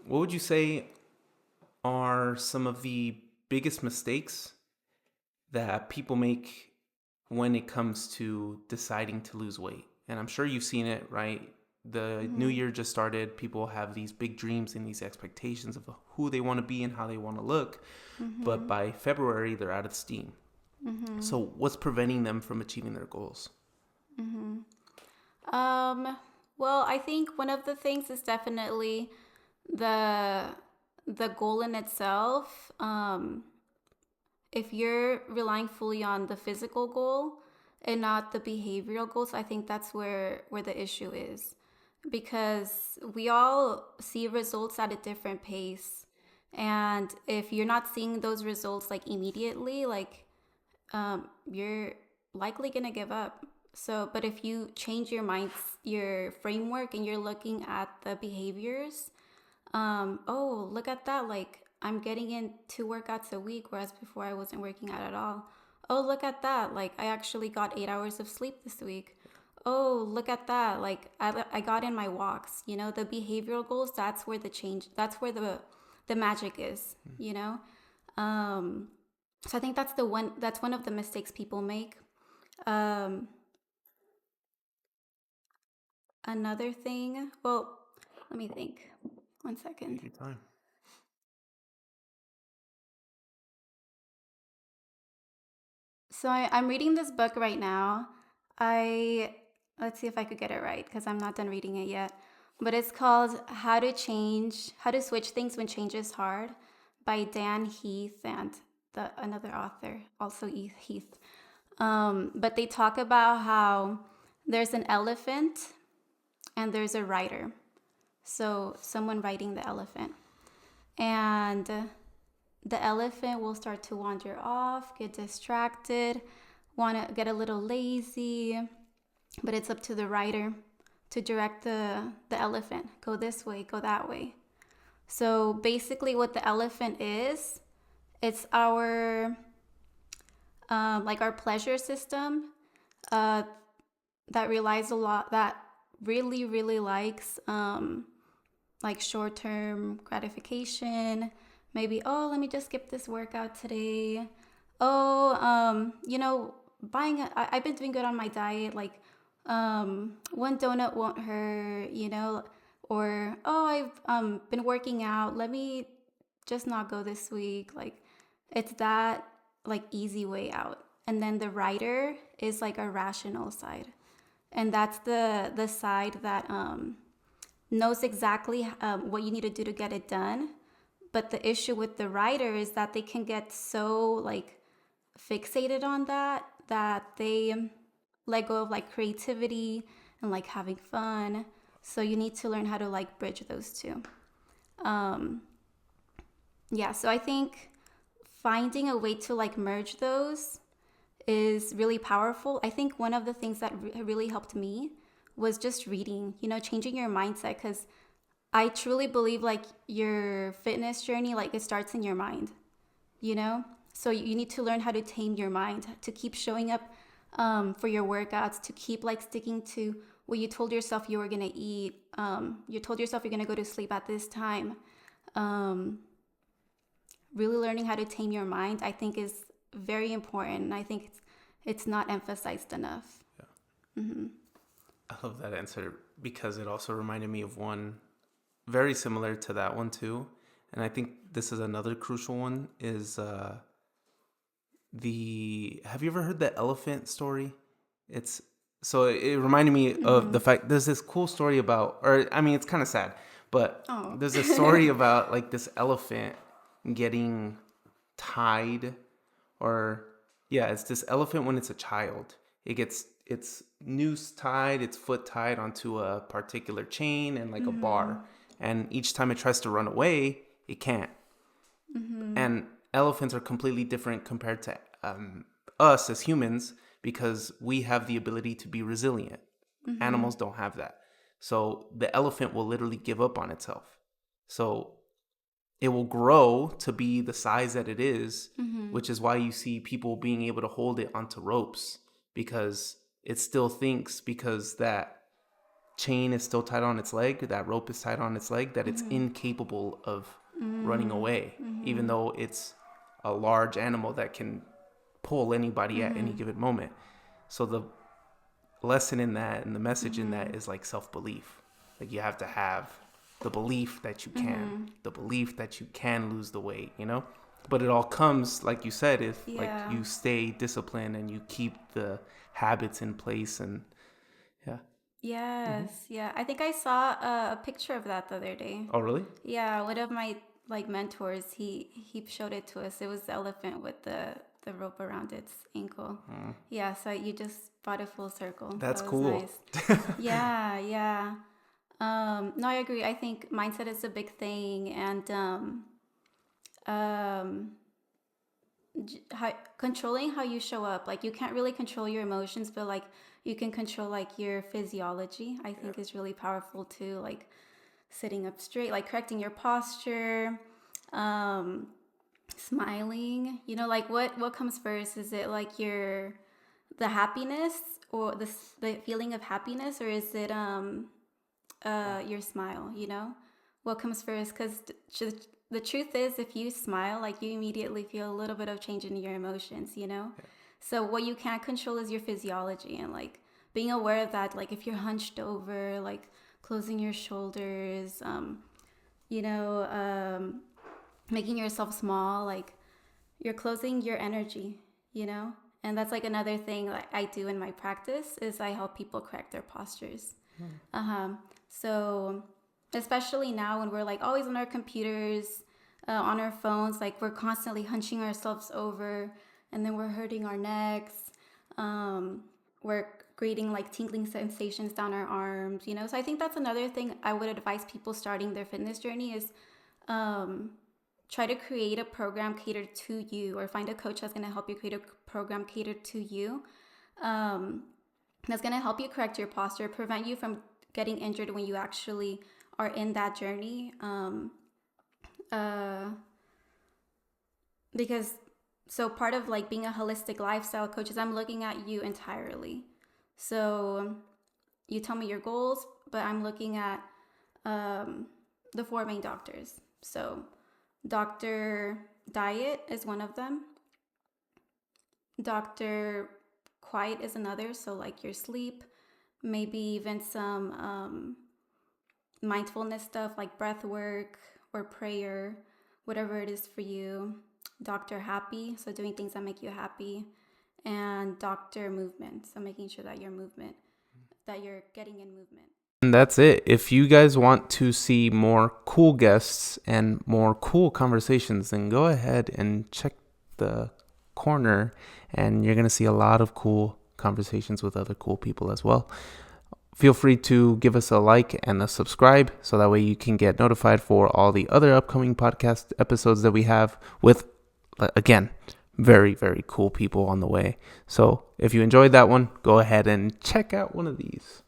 what would you say are some of the biggest mistakes that people make when it comes to deciding to lose weight? And I'm sure you've seen it, right? The new year just started. People have these big dreams and these expectations of who they want to be and how they want to look. But by February, they're out of steam. So what's preventing them from achieving their goals? Well, I think one of the things is definitely the goal in itself. If you're relying fully on the physical goal and not the behavioral goals, I think that's where the issue is, because we all see results at a different pace, and if you're not seeing those results like immediately, like you're likely gonna give up. So, but if you change your framework, and you're looking at the behaviors, oh, look at that, like I'm getting in 2 workouts a week, whereas before I wasn't working out at all. Oh, look at that, like I actually got 8 hours of sleep this week. Oh, look at that, like I got in my walks. The behavioral goals, that's where the magic is, so I think that's one of the mistakes people make. um Another thing, well, let me think. 1 second. Take your time. So I'm reading this book right now. Let's see if I could get it right, because I'm not done reading it yet. But it's called How to Switch Things When Change is Hard, by Dan Heath and another author, also Heath. But they talk about how there's an elephant and there's a rider. So someone riding the elephant. And the elephant will start to wander off, get distracted, want to get a little lazy, but it's up to the rider to direct the elephant. Go this way, go that way. So basically what the elephant is, it's our like our pleasure system that relies a lot, that really, really likes like short-term gratification. Maybe, oh, let me just skip this workout today. Oh, I've been doing good on my diet. Like, one donut won't hurt, or, oh, I've been working out. Let me just not go this week. Like, it's that like easy way out. And then the rider is like a rational side. And that's the side that knows exactly what you need to do to get it done. But the issue with the rider is that they can get so like fixated on that they let go of like creativity and like having fun. So you need to learn how to like bridge those two. Yeah, so I think finding a way to like merge those is really powerful. I think one of the things that really helped me was just reading, changing your mindset, because I truly believe like your fitness journey, like it starts in your mind, So you need to learn how to tame your mind, to keep showing up for your workouts, to keep like sticking to what you told yourself you were going to eat. You told yourself you're going to go to sleep at this time. Really learning how to tame your mind, I think, is very important. And I think it's not emphasized enough. Yeah. I love that answer, because it also reminded me of one very similar to that one too. And I think this is another crucial one, is have you ever heard the elephant story? It reminded me of the fact, there's this cool story about, or I mean, it's kind of sad, but there's a story about like this elephant getting tied, it's this elephant when it's a child. It gets its noose tied, its foot tied onto a particular chain and like a bar. And each time it tries to run away, it can't. And elephants are completely different compared to us as humans, because we have the ability to be resilient. Animals don't have that. So the elephant will literally give up on itself. So it will grow to be the size that it is, which is why you see people being able to hold it onto ropes, because it still thinks, because that chain is still tied on its leg, that rope is tied on its leg, that it's incapable of running away, even though it's a large animal that can pull anybody at any given moment. So the lesson in that and the message in that is like self-belief. Like you have to have the belief that you can, the belief that you can lose the weight, you know? But it all comes, like you said, if like you stay disciplined and you keep the habits in place and Yes, yeah. I think I saw a picture of that the other day. Oh, really? Yeah, one of my like mentors, he showed it to us. It was the elephant with the rope around its ankle. Yeah, so you just brought it full circle. That's that cool. Nice. Yeah. No, I agree. I think mindset is a big thing, and controlling how you show up. Like you can't really control your emotions, but like you can control like your physiology. I think is really powerful too. Like sitting up straight, like correcting your posture, smiling. You know, like what comes first? Is it like the happiness or the feeling of happiness, or is it your smile? You know, what comes first? Because the truth is, if you smile, like you immediately feel a little bit of change in your emotions, you know? Yeah. So what you can't control is your physiology, and like being aware of that, like if you're hunched over, like closing your shoulders, making yourself small, like you're closing your energy, you know? And that's like another thing that I do in my practice is I help people correct their postures. So especially now when we're like always on our computers, on our phones, like we're constantly hunching ourselves over, and then we're hurting our necks. We're creating like tingling sensations down our arms, you know? So I think that's another thing I would advise people starting their fitness journey is try to create a program catered to you, or find a coach that's going to help you create a program catered to you. That's going to help you correct your posture, prevent you from getting injured when you actually are in that journey. Because so part of like being a holistic lifestyle coach is I'm looking at you entirely. So you tell me your goals, but I'm looking at the 4 main doctors. So Dr. Diet is one of them. Dr. Quiet is another. So like your sleep, maybe even some mindfulness stuff like breath work or prayer, whatever it is for you. Dr. Happy, so doing things that make you happy. And Dr. Movement, so making sure that that you're getting in movement. And that's it. If you guys want to see more cool guests and more cool conversations, then go ahead and check the corner, and you're going to see a lot of cool conversations with other cool people as well. Feel free to give us a like and a subscribe so that way you can get notified for all the other upcoming podcast episodes that we have with, again, very, very cool people on the way. So if you enjoyed that one, go ahead and check out one of these.